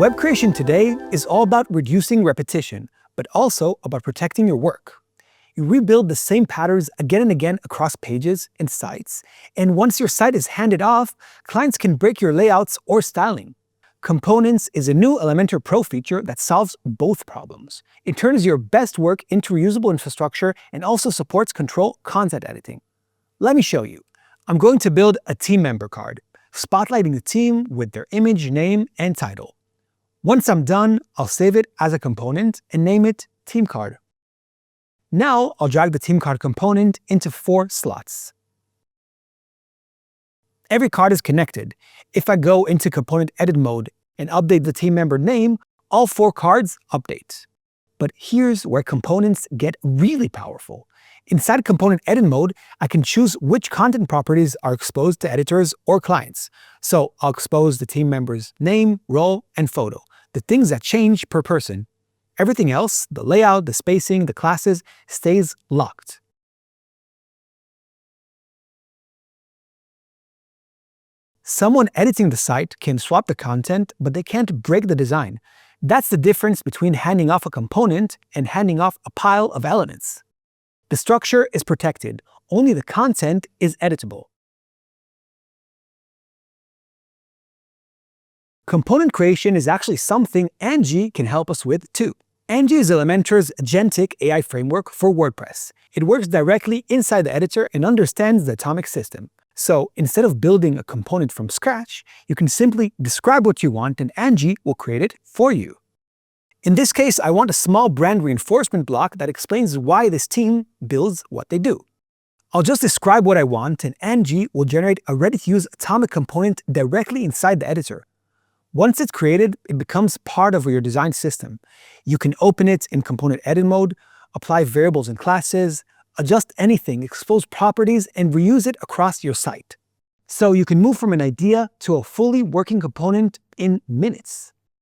Web creation today is all about reducing repetition, but also about protecting your work. You rebuild the same patterns again and again across pages and sites, and once your site is handed off, clients can break your layouts or styling. Components is a new Elementor Pro feature that solves both problems. It turns your best work into reusable infrastructure and also supports control content editing. Let me show you. I'm going to build a team member card, spotlighting the team with their image, name, and title. Once I'm done, I'll save it as a component and name it Team Card. Now I'll drag the Team Card component into 4 slots. Every card is connected. If I go into component edit mode and update the team member name, all 4 cards update. But here's where components get really powerful. Inside component edit mode, I can choose which content properties are exposed to editors or clients. So I'll expose the team member's name, role, and photo, the things that change per person. Everything else, the layout, the spacing, the classes, stays locked. Someone editing the site can swap the content, but they can't break the design. That's the difference between handing off a component and handing off a pile of elements. The structure is protected, only the content is editable. Component creation is actually something Angie can help us with too. Angie is Elementor's agentic AI framework for WordPress. It works directly inside the editor and understands the atomic system. So instead of building a component from scratch, you can simply describe what you want and Angie will create it for you. In this case, I want a small brand reinforcement block that explains why this team builds what they do. I'll just describe what I want and Angie will generate a ready-to-use atomic component directly inside the editor. Once it's created, it becomes part of your design system. You can open it in component edit mode, apply variables and classes, adjust anything, expose properties, and reuse it across your site. So you can move from an idea to a fully working component in minutes.